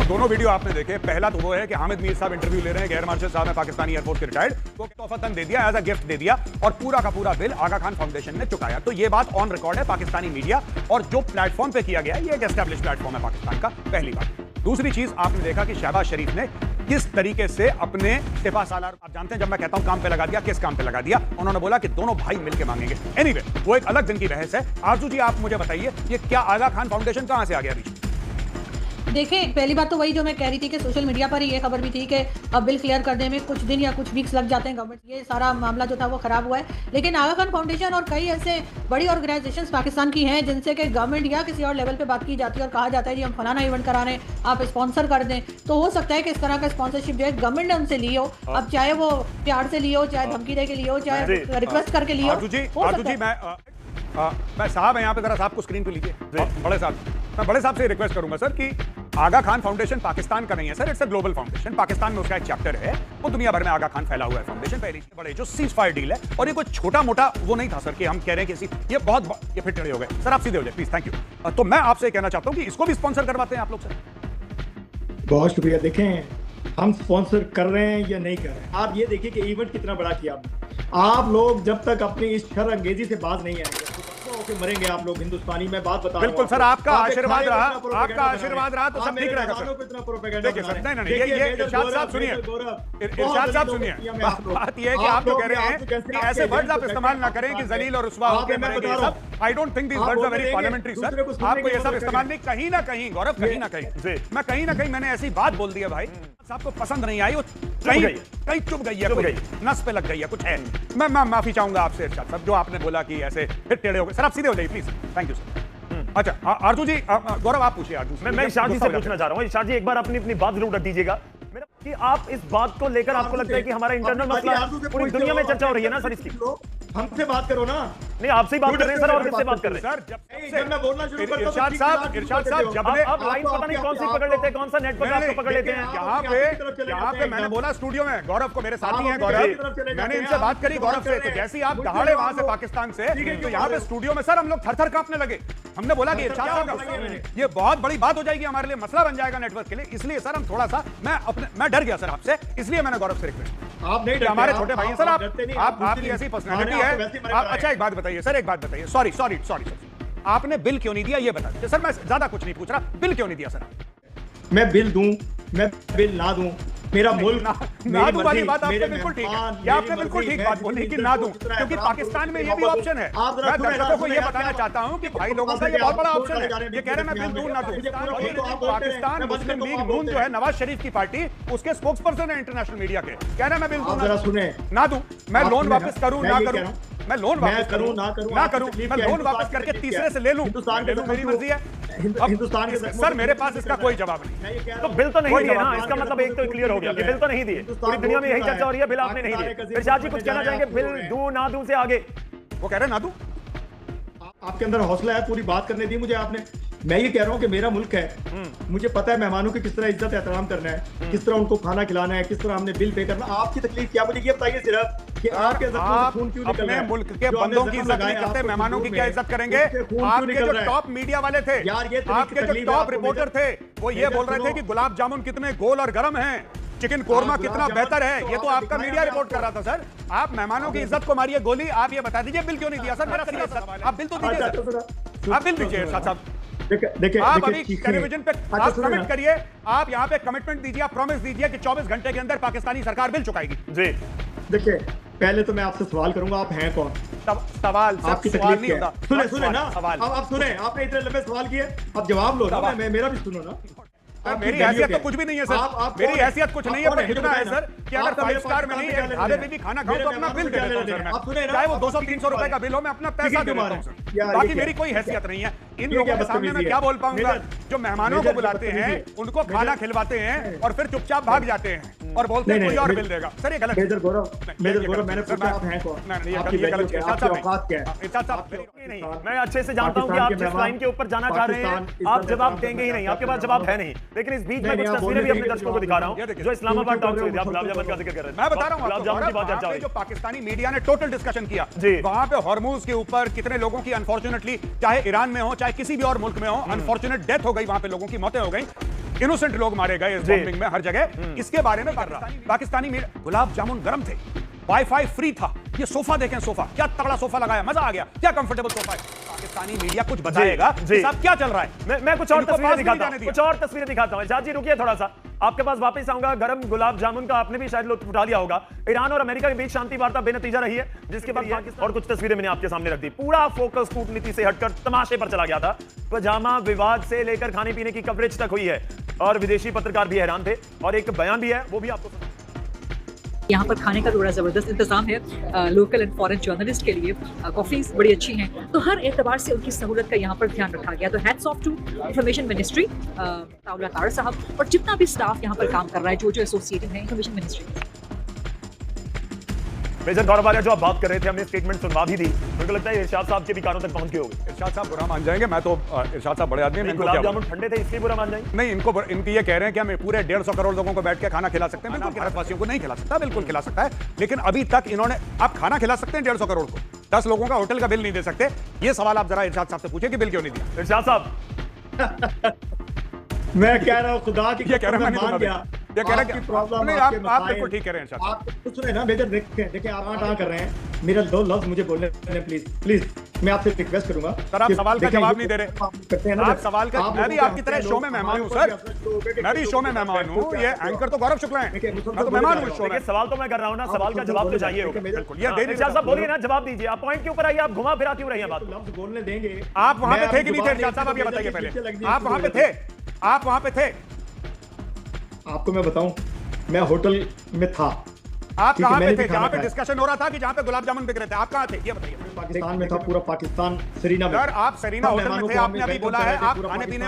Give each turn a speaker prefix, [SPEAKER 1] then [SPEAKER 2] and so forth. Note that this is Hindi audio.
[SPEAKER 1] दोनों वीडियो आपने देखे। पहला तो वो है कि हामिद मीर साहब इंटरव्यू ले रहे हैं, गैर मार्शल साहब है पाकिस्तानी एयरफोर्स के रिटायर्ड, तो तोहफतन दे दिया, एज अ गिफ्ट दे दिया, और पूरा का पूरा बिल आगा खान फाउंडेशन ने चुकाया। तो ये बात ऑन रिकॉर्ड है पाकिस्तानी मीडिया, और जो प्लेटफॉर्म पे किया गया है, ये एक एस्टैब्लिश प्लेटफॉर्म है पाकिस्तान का, पहली बात। दूसरी चीज आपने देखा कि शहबाज शरीफ ने किस तरीके से अपने सिपा सालार, आप जानते हैं जब मैं कहता हूं काम पे लगा दिया, किस काम पे लगा दिया, उन्होंने बोला कि दोनों भाई मिलके मांगेंगे। एनीवे, वो एक अलग दिन की बहस है। आरजू जी आप मुझे बताइए, ये क्या आगा खान फाउंडेशन कहां से आ गया बीच में?
[SPEAKER 2] देखिए, पहली बात तो वही जो मैं कह रही थी कि सोशल मीडिया पर ही ये खबर भी थी कि अब बिल क्लियर करने में कुछ दिन या कुछ वीक्स लग जाते हैं गवर्नमेंट, ये सारा मामला जो था वो खराब हुआ है। लेकिन आगा खान फाउंडेशन और कई ऐसे बड़ी ऑर्गेनाइजेशंस पाकिस्तान की हैं जिनसे कि गवर्नमेंट या किसी और लेवल पे बात की जाती है और कहा जाता है जी हम फलाना इवेंट करा रहे हैं, आप स्पॉन्सर कर दें। तो हो सकता है कि इस तरह का स्पॉन्सरशिप जो है गवर्नमेंट ने उनसे ली हो, अब चाहे वो प्यार से ली हो, चाहे धमकी दे के ली हो, चाहे रिक्वेस्ट करके ली हो।
[SPEAKER 1] मैं साहब है यहाँ पे, जरा साहब को स्क्रीन पे लीजिए, बड़े साहब, मैं बड़े साहब से रिक्वेस्ट करूंगा सर कि आगा खान फाउंडेशन पाकिस्तान का नहीं है sir, it's a global foundation. Pakistan में उसका एक चैप्टर है, वो दुनिया भर में आगा खान फैला हुआ है फाउंडेशन। पहले बड़े जो सीज फायर डील है, और ये कोई छोटा मोटा वो नहीं था सर कि हम कह रहे हैं कि ये बहुत ये फिर टेढ़े हो गए सर। आप सीधे हो जाए प्लीज, थैंक यू। तो मैं आपसे कहना चाहता हूं कि इसको भी स्पॉन्सर करवाते हैं आप लोग सर?
[SPEAKER 3] बहुत शुक्रिया। देखें, हम स्पॉन्सर कर रहे हैं या नहीं कर रहे हैं, आप ये देखिए कि इवेंट कितना बड़ा किया आपने। आप लोग जब तक अपनी इस शर अंगेजी से बाज नहीं आएंगे तो मरेंगे आप लोग हिंदुस्तानी। मैं बात बता
[SPEAKER 1] बिल्कुल सर, आपका आशीर्वाद रहा, आपका आशीर्वाद रहा तो सब ठीक रहेगा सर। देखिए सर, नहीं, ये इरशाद साहब सुनिए, इरशाद साहब सुनिए, बात ये है कि आप जो कह रहे हैं कि ऐसे वर्ड्स आप इस्तेमाल ना करें कि जलील और रुस्वा होकर मरेंगे ये सब। I don't think these words are very parliamentary sir. आपको ये सब इस्तेमाल नहीं, कहीं ना कहीं गौरव, कहीं ना कहीं मैंने ऐसी बात बोल दी है भाई, आपको पसंद नहीं आई, वो कहीं चुप गई है, नस पे लग गई है, कुछ है। मैं माफी चाहूंगा आपसे इरशाद साहब, जो आपने बोला कि ऐसे फिर टेढ़े हो गए। सर आप सीधे हो जाइए प्लीज, थैंक यू सर। अच्छा आरजू जी, गौरव आप पूछिए। आरजू
[SPEAKER 4] मैं इरशाद जी से पूछना चाह रहा हूँ, इरशाद जी एक बार अपनी बात जरूर रख दीजिएगा मेरा, कि आप इस बात को लेकर आपको लगता है कि हमारा इंटरनल मसला पूरी दुनिया में चर्चा हो रही है ना सर इसकी?
[SPEAKER 3] हमसे बात करो ना।
[SPEAKER 4] नहीं, आपसे ही बात कर रहे हैं सर, और किससे बात कर रहे हैं
[SPEAKER 1] सर? जब मैं बोलना शुरू करता हूं इरशाद साहब जब
[SPEAKER 4] आप लाइन पता नहीं कौन सी पकड़ लेते हैं, कौन सा नेटवर्क आपको पकड़ लेते हैं।
[SPEAKER 1] यहाँ पे मैंने बोला स्टूडियो में, गौरव को, मेरे साथी हैं गौरव, मैंने इनसे बात करी गौरव से, तो जैसे आप दहाड़े वहां से पाकिस्तान से, तो यहाँ पे स्टूडियो में सर हम लोग थर थर कांपने लगे। हमने बोला कि इरशाद साहब ये बहुत बड़ी बात हो जाएगी, हमारे लिए मसला बन जाएगा नेटवर्क के लिए, इसलिए सर हम थोड़ा सा, मैं डर गया सर आपसे, इसलिए मैंने गौरव से रिक्वेस्ट।
[SPEAKER 3] आप नहीं,
[SPEAKER 1] हमारे छोटे भाई हैं सर, आपकी ऐसी पर्सनैलिटी है। अच्छा एक बात बताइए सर, एक बात बताइए, सॉरी आपने बिल क्यों नहीं दिया ये बता दीजिए सर। मैं ज्यादा कुछ नहीं पूछ रहा, बिल क्यों नहीं दिया सर?
[SPEAKER 3] मैं बिल दूं, मैं बिल ना दूं, मेरा मुल्क
[SPEAKER 1] ना दूं वाली बात आपने बिल्कुल ठीक है, ये आपने बिल्कुल ठीक बात बोली कि ना दूं, क्योंकि पाकिस्तान में ये भी ऑप्शन है। मैं दर्शकों को ये बताना चाहता हूं कि भाई लोगों का ये बहुत बड़ा ऑप्शन है, ये कह रहे हैं मैं बिल दूं ना दूं। पाकिस्तान मुस्लिम लीग नून जो है नवाज शरीफ की पार्टी, उसके स्पोक्स पर्सन है इंटरनेशनल मीडिया के, कह रहे हैं मैं बिल दूं ना दूं, मैं लोन वापस करूं ना करूं, मैं लोन वापस करूं ना करूं, मैं लोन वापस करके तीसरे से ले लूं, मेरी मर्जी है। हिंदुस्तान के सर मेरे पास इसका कोई जवाब नहीं।
[SPEAKER 4] तो बिल तो नहीं दिए ना, इसका मतलब एक तो क्लियर हो गया कि बिल तो नहीं दिए, पूरी दुनिया में यही चर्चा हो रही है, बिल आपने नहीं दिए। इरशाद जी कुछ कहना चाहेंगे बिल दूं ना दूं से आगे?
[SPEAKER 1] वो कह रहे हैं ना दूं।
[SPEAKER 3] आपके अंदर हौसला है पूरी बात करने दी मुझे आपने। मैं ये कह रहा हूँ कि मेरा मुल्क है, मुझे पता है मेहमानों की किस तरह इज्जत एहतराम करना है, किस तरह उनको खाना खिलाना है, किस तरह हमने बिल पे करना। आपकी तकलीफ क्या, मुझे ये बताइए सिर्फ कि आपके खून क्यों निकल रहा है?
[SPEAKER 1] अपने मुल्क के बंदों की इज्जत नहीं करते, मेहमानों की क्या इज्जत करेंगे? आपके जो टॉप मीडिया वाले थे, आपके जो टॉप रिपोर्टर थे, वो ये बोल रहे थे कि गुलाब जामुन कितने गोल और गर्म हैं, चिकन कोरमा कितना बेहतर है, ये तो आपका मीडिया रिपोर्ट कर रहा था सर। आप मेहमानों की इज्जत को मारिए गोली। आप ये बता दीजिए बिल क्यों नहीं दिया सर? मेरा सीधा सवाल है, आप बिल तो दीजिए, आप बिल दीजिए इरशाद साहब।
[SPEAKER 3] देखिए
[SPEAKER 1] आप अभी टेलीविजन पे आप कमिट करिए, आप यहाँ पे कमिटमेंट दीजिए, आप प्रॉमिस दीजिए कि 24 घंटे के अंदर पाकिस्तानी सरकार बिल चुकाएगी।
[SPEAKER 4] जी
[SPEAKER 3] देखिए, पहले तो मैं आपसे सवाल करूंगा, आप हैं कौन?
[SPEAKER 1] सवाल
[SPEAKER 3] आपकी
[SPEAKER 1] सवाल
[SPEAKER 3] तकलीफ
[SPEAKER 1] नहीं होता।
[SPEAKER 3] सुने ना, अब आप सुने, आपने इतने लंबे सवाल किए, अब जवाब लो ना, मेरा भी सुनो ना।
[SPEAKER 1] मेरी हैसियत तो कुछ भी नहीं है सर, मेरी हैसियत कुछ नहीं है, पर इतना है सर कि अगर 5 स्टार में नहीं है, ढाबे में भी खाना खाओ तो अपना बिल दे देता हूं सर मैं, चाहे वो 200-300 रुपए का बिल हो, मैं अपना पैसा दे देता हूं सर। बाकी मेरी कोई हैसियत नहीं है। इन लोगों के सामने मैं क्या बोल पाऊंगा? जो मेहमानों को बुलाते हैं, उनको खाना खिलवाते हैं और फिर चुपचाप भाग जाते हैं और बोलते हैं कोई और बिल देगा। सर ये गलत है।
[SPEAKER 3] मेजर गौरव, मैंने पूछा आप हैं कौन?
[SPEAKER 1] आपकी गलत है,
[SPEAKER 3] आपकी औकात क्या है?
[SPEAKER 1] इरशाद साहब
[SPEAKER 4] मैं अच्छे से जानता हूं कि आप जिस लाइन के ऊपर जाना चाह रहे हैं, आप जवाब देंगे ही नहीं, आपके पास जवाब है नहीं। लेकिन इस बीच में कुछ तस्वीरें भी अपने दर्शकों को दिखा रहा हूं जो इस्लामाबाद टॉक्स हुई थी, आप गुलाब जामुन का जिक्र कर रहे हैं।
[SPEAKER 1] मैं बता रहा हूं,
[SPEAKER 4] गुलाब जामुन की बात चर्चा हो रही है।
[SPEAKER 1] जो पाकिस्तानी मीडिया ने टोटल डिस्कशन किया
[SPEAKER 4] जी,
[SPEAKER 1] वहां पे हॉर्मूज के ऊपर कितने लोगों की अनफॉर्चुनेटली, चाहे ईरान में हो चाहे किसी भी और मुल्क में हो, अनफॉर्चुनेट डेथ हो गई, वहां पे लोगों की मौतें हो गई। इनोसेंट लोग मारे गए इस बॉम्बिंग में हर जगह, इसके बारे में कर रहा। पाकिस्तानी में गुलाब जामुन गर्म थे, वाईफाई फ्री था। ये सोफा देखें, सोफा क्या तगड़ा सोफा लगाया, मजा आ गया, क्या कंफर्टेबल सोफा है। पाकिस्तानी मीडिया कुछ बताएगा साहब क्या चल रहा है।
[SPEAKER 4] मैं कुछ और तस्वीरें दिखाता हूं, कुछ और तस्वीरें दिखाता हूं। इरशाद जी रुकिए थोड़ा सा, आपके पास वापस आऊंगा। गरम गुलाब जामुन का आपने भी शायद लुत्फ उठा लिया होगा। ईरान और अमेरिका के बीच शांति वार्ता बेनतीजा रही है, जिसके बाद पाकिस्तान और कुछ तस्वीरें मैंने आपके सामने रख दी। पूरा फोकस कूटनीति से हटकर तमाशे पर चला गया था। पजामा विवाद से लेकर खाने पीने की कवरेज तक हुई है और विदेशी पत्रकार भी हैरान थे और एक बयान भी है, वो भी आपको सुना।
[SPEAKER 5] यहाँ पर खाने का बड़ा ज़बरदस्त इंतजाम है लोकल एंड फॉरेन जर्नलिस्ट के लिए। कॉफ़ीज बड़ी अच्छी हैं, तो हर एतबार से उनकी सहूलत का यहाँ पर ध्यान रखा गया। तो hats off to information ministry, ताउला तार साहब और जितना भी स्टाफ यहाँ पर काम कर रहा है, जो एसोसिएटेड है इंफॉर्मेशन मिनिस्ट्री।
[SPEAKER 4] मेजर गौरव आर्या जो आप बात कर रहे थे, हमने स्टेटमेंट सुनवा भी दी। मेरे को लगता है इरशाद साहब के भी कानों तक पहुंच गए होंगे।
[SPEAKER 1] इरशाद साहब बुरा मान जाएंगे, मैं तो इरशाद साहब बड़े आदमी हैं,
[SPEAKER 4] गुलाब जामुन ठंडे थे इसलिए बुरा मान जाएंगे।
[SPEAKER 1] नहीं, इनके ये कह रहे हैं कि हम पूरे 150 करोड़ लोगों को बैठ के खाना खिला सकते हैं। बिल्कुल भारतवासियों को नहीं खिला सकता, बिल्कुल खिला सकता है, लेकिन अभी तक इन्होंने, आप खाना खिला सकते हैं 150 करोड़ को, 10 लोगों का होटल का बिल नहीं दे सकते। ये सवाल आप जरा इरशाद साहब से पूछिए कि बिल क्यों नहीं दिया।
[SPEAKER 4] इरशाद साहब
[SPEAKER 3] मैं कह रहा हूँ खुदा की
[SPEAKER 1] ये कह रहा हूँ,
[SPEAKER 3] मान गया
[SPEAKER 1] ये कह रहे हैं
[SPEAKER 3] प्रॉब्लम
[SPEAKER 1] नहीं, आप बिल्कुल ठीक कह रहे हैं।
[SPEAKER 3] आप कुछ रहे ना मेजर, देखिए आप कर रहे हैं। मेरा 2 लफ्ज मुझे बोलने दें प्लीज, प्लीज मैं आपसे रिक्वेस्ट करूंगा।
[SPEAKER 1] सर आप सवाल का जवाब नहीं दे रहे, आप सवाल का। मैं भी आपकी तरह शो में मेहमान हूँ सर, मैं भी शो में मेहमान हूँ। ये एंकर तो गौरव शुक्ला है, मैं तो मेहमान हूँ शो में।
[SPEAKER 4] सवाल तो मैं कर रहा हूँ ना, सवाल का जवाब तो चाहिए होगा।
[SPEAKER 1] बिल्कुल, ये दे
[SPEAKER 4] इरशाद साहब बोलिए ना, जवाब दीजिए। आप पॉइंट के ऊपर आइए, आप घुमा फिरा क्यों रही हैं बात।
[SPEAKER 3] लफ्ज बोलने देंगे।
[SPEAKER 1] आप वहां पे थे कि नहीं थे इरशाद साहब, आप ये बताइए पहले। आप वहां पे थे, आप वहां पे थे?
[SPEAKER 3] आपको मैं बताऊं, मैं होटल में था।
[SPEAKER 1] आप कहां पे थे? जहां पे डिस्कशन हो रहा था कि जहां पे गुलाब जामुन बिक रहे थे, आप कहां थे ये बताइए।
[SPEAKER 3] पाकिस्तान में था, पूरा पाकिस्तान, सरीना में।
[SPEAKER 1] सर आप सरीना होटल में थे, आपने अभी बोला है आप खाने पीने